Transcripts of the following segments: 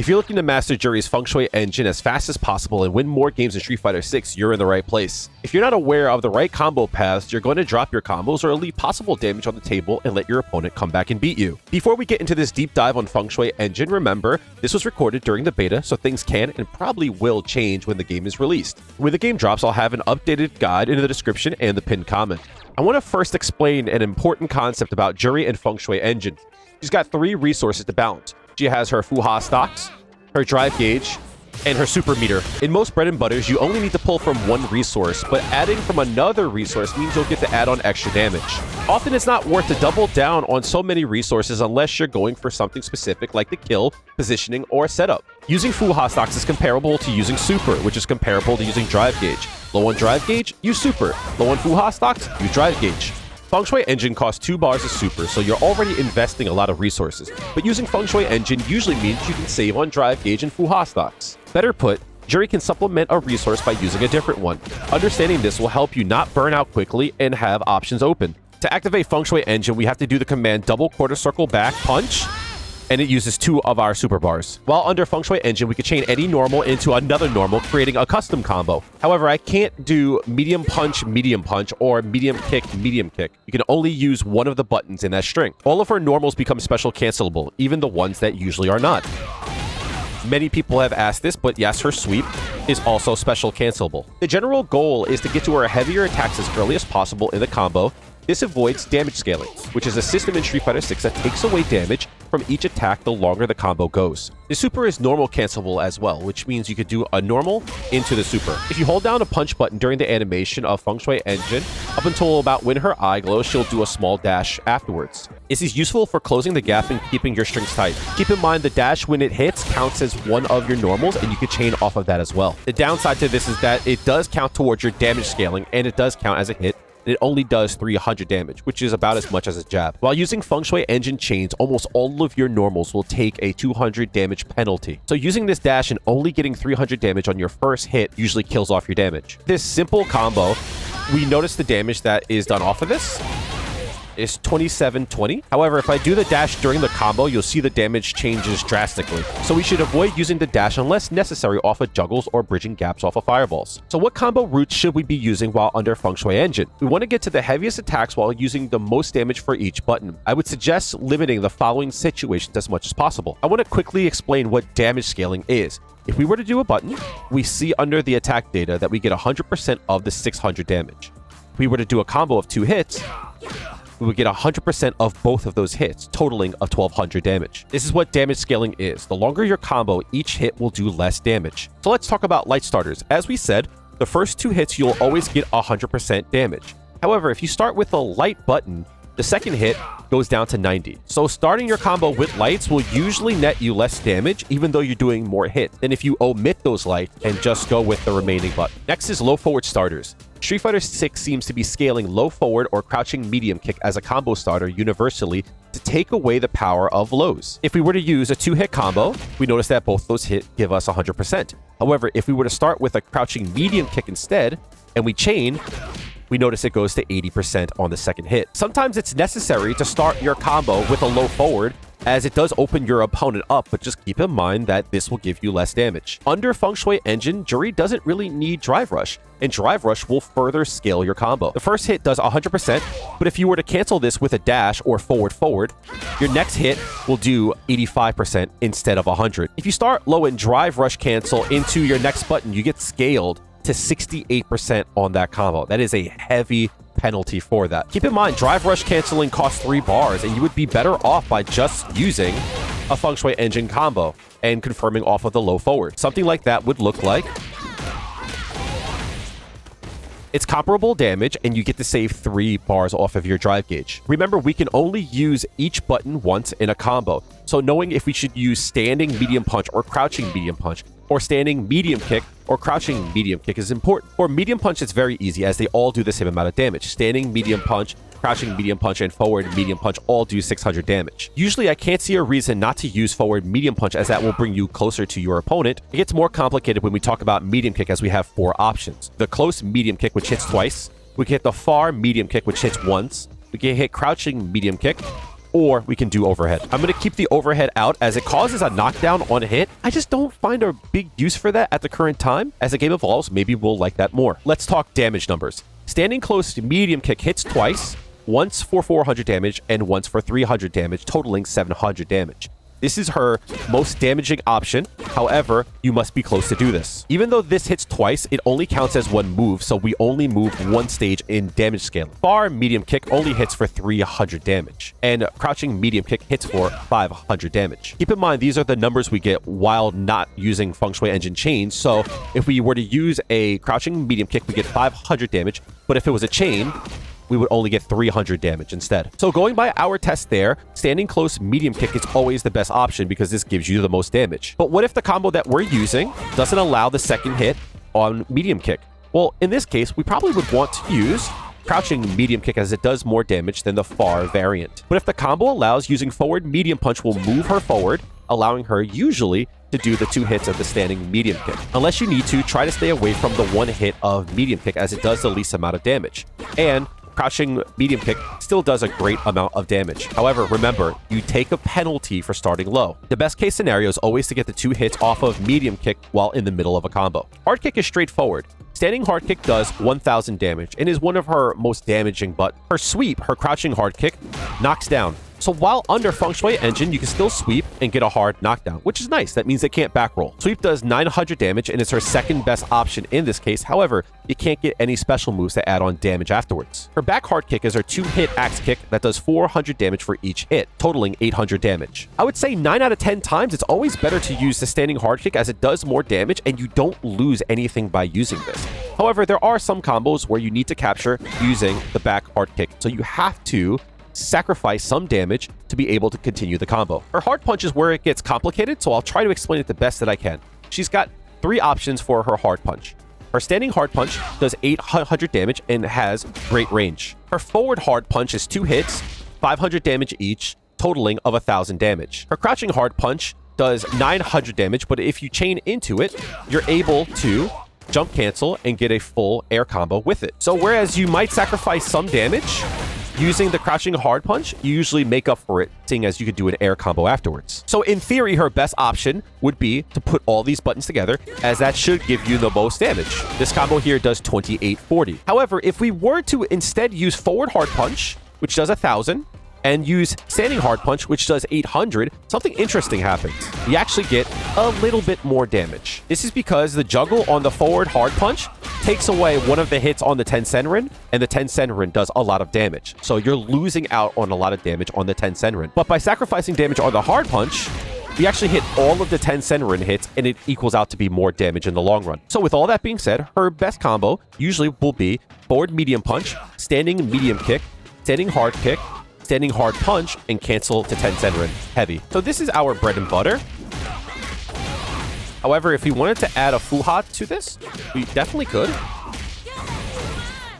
If you're looking to master Juri's Feng Shui engine as fast as possible and win more games in Street Fighter 6, you're in the right place. If you're not aware of the right combo paths, you're going to drop your combos or leave possible damage on the table and let your opponent come back and beat you. Before we get into this deep dive on Feng Shui engine, remember, this was recorded during the beta, so things can and probably will change when the game is released. When the game drops, I'll have an updated guide in the description and the pinned comment. I want to first explain an important concept about Juri and Feng Shui engine. She's got 3 resources to balance. She has her Fuha stocks, her drive gauge, and her super meter. In most bread and butters, you only need to pull from one resource, but adding from another resource means you'll get to add on extra damage. Often it's not worth to double down on so many resources unless you're going for something specific like the kill, positioning, or setup. Using Fuha stocks is comparable to using super, which is comparable to using drive gauge. Low on drive gauge, use super. Low on Fuha stocks, use drive gauge. Feng Shui engine costs 2 bars of super, so you're already investing a lot of resources. But using Feng Shui engine usually means you can save on drive gauge and Fuha stocks. Better put, Juri can supplement a resource by using a different one. Understanding this will help you not burn out quickly and have options open. To activate Feng Shui engine, we have to do the command double quarter circle back punch, and it uses 2 of our super bars. While under Feng Shui engine, we could chain any normal into another normal, creating a custom combo. However, I can't do medium punch, or medium kick. You can only use one of the buttons in that string. All of her normals become special cancelable, even the ones that usually are not. Many people have asked this, but yes, her sweep is also special cancelable. The general goal is to get to her heavier attacks as early as possible in the combo. This avoids damage scaling, which is a system in Street Fighter 6 that takes away damage from each attack the longer the combo goes. The super is normal cancelable as well, which means you could do a normal into the super. If you hold down a punch button during the animation of Feng Shui engine, up until about when her eye glows, she'll do a small dash afterwards. This is useful for closing the gap and keeping your strings tight. Keep in mind the dash when it hits counts as one of your normals, and you can chain off of that as well. The downside to this is that it does count towards your damage scaling, and it does count as a hit. It only does 300 damage, which is about as much as a jab. While using Feng Shui engine chains, almost all of your normals will take a 200 damage penalty. So using this dash and only getting 300 damage on your first hit usually kills off your damage. This simple combo, we notice the damage that is done off of this is 2720. However, if I do the dash during the combo, you'll see the damage changes drastically. So we should avoid using the dash unless necessary off of juggles or bridging gaps off of fireballs. So what combo routes should we be using while under Feng Shui engine? We want to get to the heaviest attacks while using the most damage for each button. I would suggest limiting the following situations as much as possible. I want to quickly explain what damage scaling is. If we were to do a button, we see under the attack data that we get 100% of the 600 damage. If we were to do a combo of 2 hits, we would get 100% of both of those hits, totaling of 1200 damage. This is what damage scaling is. The longer your combo, each hit will do less damage. So let's talk about light starters. As we said, the first 2 hits, you'll always get 100% damage. However, if you start with a light button, the second hit goes down to 90. So starting your combo with lights will usually net you less damage, even though you're doing more hits, than if you omit those lights and just go with the remaining button. Next is low forward starters. Street Fighter 6 seems to be scaling low forward or crouching medium kick as a combo starter universally to take away the power of lows. If we were to use a 2-hit combo, we notice that both those hits give us 100%. However, if we were to start with a crouching medium kick instead, and we chain, we notice it goes to 80% on the second hit. Sometimes it's necessary to start your combo with a low forward, as it does open your opponent up, but just keep in mind that this will give you less damage. Under Feng Shui engine, Juri doesn't really need Drive Rush, and Drive Rush will further scale your combo. The first hit does 100%, but if you were to cancel this with a dash or forward, your next hit will do 85% instead of 100. If you start low and Drive Rush cancel into your next button, you get scaled to 68% on that combo. That is a heavy penalty for that. Keep in mind, Drive Rush canceling costs 3 bars, and you would be better off by just using a Feng Shui engine combo and confirming off of the low forward. Something like that would look like it's comparable damage, and you get to save 3 bars off of your drive gauge. Remember, we can only use each button once in a combo, so knowing if we should use standing medium punch or crouching medium punch, or standing medium kick or crouching medium kick is important. For medium punch, it's very easy as they all do the same amount of damage. Standing medium punch, crouching medium punch, and forward medium punch all do 600 damage. Usually, I can't see a reason not to use forward medium punch, as that will bring you closer to your opponent. It gets more complicated when we talk about medium kick, as we have 4 options. The close medium kick, which hits twice. We can hit the far medium kick, which hits once. We can hit crouching medium kick, or we can do overhead. I'm going to keep the overhead out as it causes a knockdown on hit. I just don't find a big use for that at the current time. As the game evolves, maybe we'll like that more. Let's talk damage numbers. Standing close medium kick hits twice, once for 400 damage and once for 300 damage, totaling 700 damage. This is her most damaging option. However, you must be close to do this. Even though this hits twice, it only counts as one move, so we only move one stage in damage scaling. Far medium kick only hits for 300 damage, and crouching medium kick hits for 500 damage. Keep in mind, these are the numbers we get while not using Feng Shui Engine chains, so if we were to use a crouching medium kick, we get 500 damage, but if it was a chain, we would only get 300 damage instead. So going by our test there, standing close medium kick is always the best option because this gives you the most damage. But what if the combo that we're using doesn't allow the second hit on medium kick? Well, in this case, we probably would want to use crouching medium kick as it does more damage than the far variant. But if the combo allows, using forward medium punch will move her forward, allowing her usually to do the 2 hits of the standing medium kick. Unless you need to, try to stay away from the 1 hit of medium kick as it does the least amount of damage. And crouching medium kick still does a great amount of damage. However, remember, you take a penalty for starting low. The best case scenario is always to get the 2 hits off of medium kick while in the middle of a combo. Hard kick is straightforward. Standing hard kick does 1000 damage and is one of her most damaging, but her sweep, her crouching hard kick, knocks down. So while under Feng Shui Engine, you can still sweep and get a hard knockdown, which is nice. That means it can't back roll. Sweep does 900 damage and is her second best option in this case. However, you can't get any special moves to add on damage afterwards. Her back hard kick is her 2-hit axe kick that does 400 damage for each hit, totaling 800 damage. I would say 9 out of 10 times, it's always better to use the standing hard kick as it does more damage and you don't lose anything by using this. However, there are some combos where you need to capture using the back hard kick. So you have to sacrifice some damage to be able to continue the combo. Her hard punch is where it gets complicated, so I'll try to explain it the best that I can. She's got 3 options for her hard punch. Her standing hard punch does 800 damage and has great range. Her forward hard punch is 2 hits, 500 damage each, totaling of 1000 damage. Her crouching hard punch does 900 damage, but if you chain into it, you're able to jump cancel and get a full air combo with it. So whereas you might sacrifice some damage, using the crouching hard punch, you usually make up for it, seeing as you could do an air combo afterwards. So in theory, her best option would be to put all these buttons together, as that should give you the most damage. This combo here does 2840. However, if we were to instead use forward hard punch, which does 1000, and use standing hard punch, which does 800, something interesting happens. We actually get a little bit more damage. This is because the juggle on the forward hard punch takes away one of the hits on the 10 Senrin, and the 10 Senrin does a lot of damage. So you're losing out on a lot of damage on the 10 Senrin. But by sacrificing damage on the hard punch, we actually hit all of the 10 Senrin hits, and it equals out to be more damage in the long run. So with all that being said, her best combo usually will be forward medium punch, standing medium kick, standing hard kick, standing hard punch, and cancel to 10 Senrin heavy. So this is our bread and butter. However, if we wanted to add a Fuha to this, we definitely could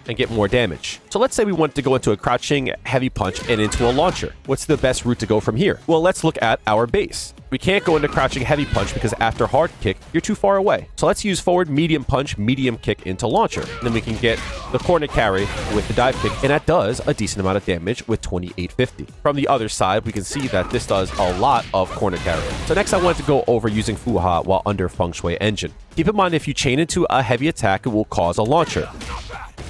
and get more damage. So let's say we wanted to go into a crouching heavy punch and into a launcher. What's the best route to go from here? Well, let's look at our base. We can't go into crouching heavy punch because after hard kick, you're too far away. So let's use forward medium punch, medium kick into launcher. And then we can get the corner carry with the dive kick, and that does a decent amount of damage with 2850. From the other side, we can see that this does a lot of corner carry. So next I wanted to go over using Fuha while under Feng Shui Engine. Keep in mind, if you chain into a heavy attack, it will cause a launcher.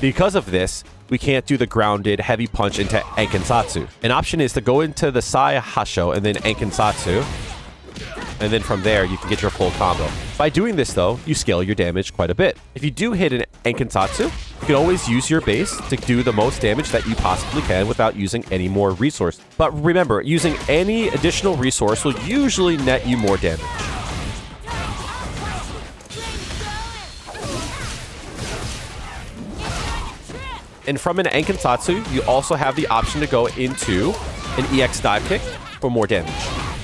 Because of this, we can't do the grounded heavy punch into Ankensatsu. An option is to go into the Sai Hasho and then Ankensatsu, and then from there, you can get your full combo. By doing this, though, you scale your damage quite a bit. If you do hit an Ankensatsu, you can always use your base to do the most damage that you possibly can without using any more resource. But remember, using any additional resource will usually net you more damage. And from an Ankensatsu, you also have the option to go into an EX dive kick for more damage.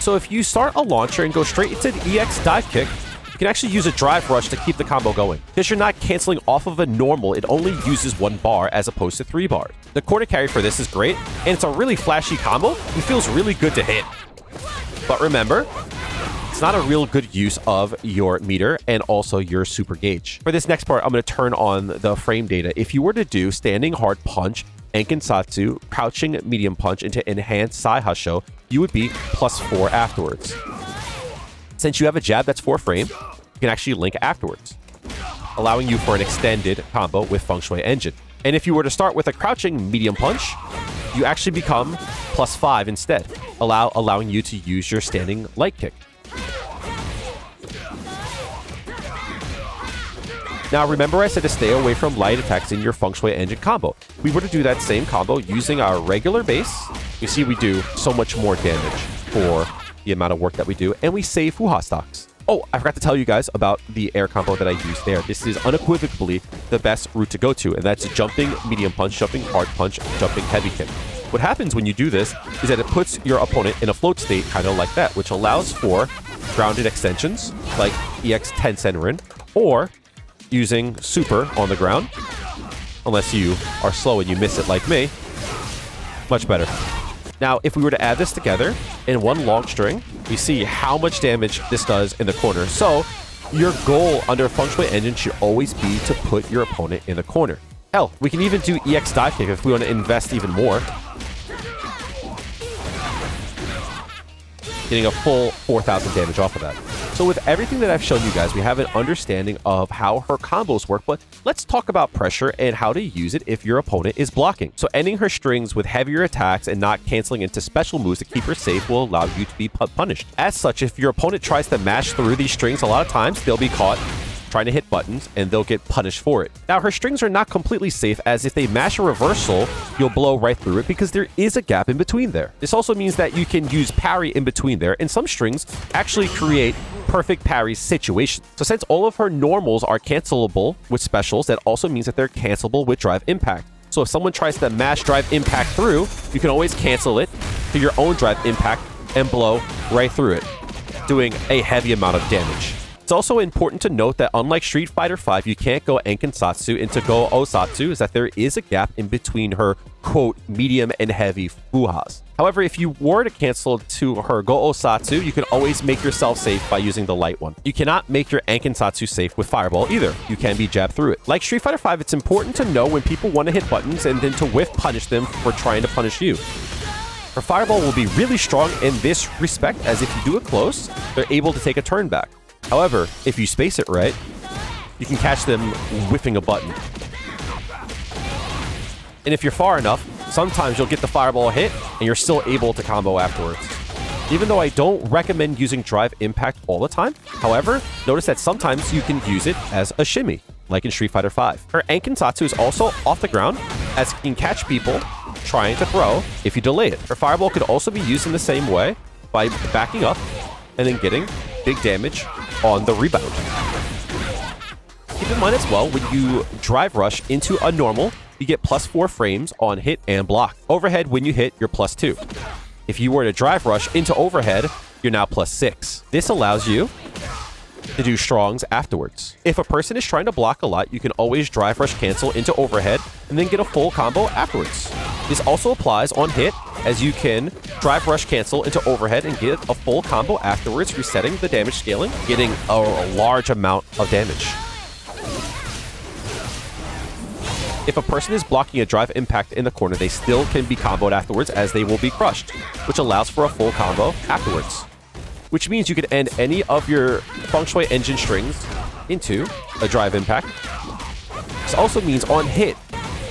So if you start a launcher and go straight into the EX dive kick, you can actually use a drive rush to keep the combo going. Because you're not canceling off of a normal, it only uses 1 bar as opposed to 3 bars. The corner carry for this is great, and it's a really flashy combo. It feels really good to hit. But remember, it's not a real good use of your meter and also your super gauge. For this next part, I'm going to turn on the frame data. If you were to do standing hard punch, Enkin Satsu, crouching medium punch into enhanced Sai Hasho, you would be +4 afterwards. Since you have a jab that's 4 frame, you can actually link afterwards, allowing you for an extended combo with Feng Shui Engine. And if you were to start with a crouching medium punch, you actually become +5 instead, allowing you to use your standing light kick. Now remember I said to stay away from light attacks in your Feng Shui Engine combo. We were to do that same combo using our regular base. You see we do so much more damage for the amount of work that we do, and we save Fuha stocks. Oh, I forgot to tell you guys about the air combo that I used there. This is unequivocally the best route to go to, and that's jumping medium punch, jumping hard punch, jumping heavy kick. What happens when you do this is that it puts your opponent in a float state kind of like that, which allows for grounded extensions like EX 10 Senrin, or using super on the ground, unless you are slow and you miss it like me. Much better. Now, if we were to add this together in one long string, we see how much damage this does in the corner. So your goal under Feng Shui Engine should always be to put your opponent in the corner. Hell, we can even do EX dive kick if we want to invest even more. Getting a full 4,000 damage off of that. So with everything that I've shown you guys, we have an understanding of how her combos work, but let's talk about pressure and how to use it if your opponent is blocking. So ending her strings with heavier attacks and not canceling into special moves to keep her safe will allow you to be punished. As such, if your opponent tries to mash through these strings, a lot of times they'll be caught trying to hit buttons and they'll get punished for it. Now her strings are not completely safe, as if they mash a reversal, you'll blow right through it because there is a gap in between there. This also means that you can use parry in between there, and some strings actually create perfect parry situations. So since all of her normals are cancelable with specials, that also means that they're cancelable with drive impact. So if someone tries to mash drive impact through, you can always cancel it to your own drive impact and blow right through it, doing a heavy amount of damage. It's also important to note that unlike Street Fighter V, you can't go Enkin Satsu into Go Osatsu, is that there is a gap in between her, quote, medium and heavy Fuhas. However, if you were to cancel to her Go Osatsu, you can always make yourself safe by using the light one. You cannot make your Enkin Satsu safe with Fireball either. You can be jabbed through it. Like Street Fighter V, it's important to know when people want to hit buttons and then to whiff punish them for trying to punish you. Her Fireball will be really strong in this respect, as if you do it close, they're able to take a turn back. However, if you space it right, you can catch them whiffing a button. And if you're far enough, sometimes you'll get the Fireball hit and you're still able to combo afterwards. Even though I don't recommend using drive impact all the time, however, notice that sometimes you can use it as a shimmy, like in Street Fighter V. Her Enkin Satsu is also off the ground, as it can catch people trying to throw if you delay it. Her Fireball could also be used in the same way by backing up and then getting big damage on the rebound. Keep in mind as well, when you drive rush into a normal, you get +4 frames on hit and block. Overhead, when you hit, you're +2. If you were to drive rush into overhead, you're now +6. This allows you to do strongs afterwards. If a person is trying to block a lot, you can always drive rush cancel into overhead and then get a full combo afterwards. This also applies on hit, as you can drive rush cancel into overhead and get a full combo afterwards, resetting the damage scaling, getting a large amount of damage. If a person is blocking a drive impact in the corner, they still can be comboed afterwards, as they will be crushed, which allows for a full combo afterwards. Which means you can end any of your Feng Shui Engine strings into a drive impact. This also means on hit,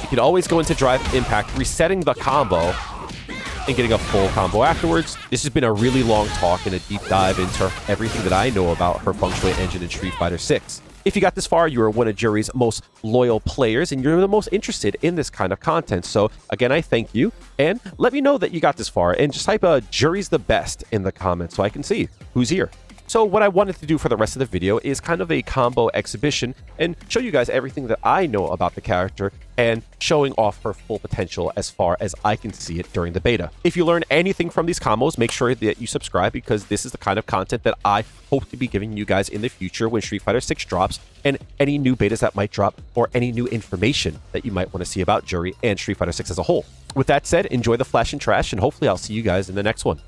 you can always go into drive impact, resetting the combo and getting a full combo afterwards. This has been a really long talk and a deep dive into everything that I know about her Feng Shui Engine in Street Fighter 6. If you got this far, you are one of Juri's most loyal players, and you're the most interested in this kind of content. So again, I thank you, and let me know that you got this far, and just type Juri's the best in the comments so I can see who's here. So what I wanted to do for the rest of the video is kind of a combo exhibition and show you guys everything that I know about the character and showing off her full potential as far as I can see it during the beta. If you learn anything from these combos, make sure that you subscribe, because this is the kind of content that I hope to be giving you guys in the future when Street Fighter 6 drops, and any new betas that might drop, or any new information that you might want to see about Juri and Street Fighter 6 as a whole. With that said, enjoy the flash and trash, and hopefully I'll see you guys in the next one.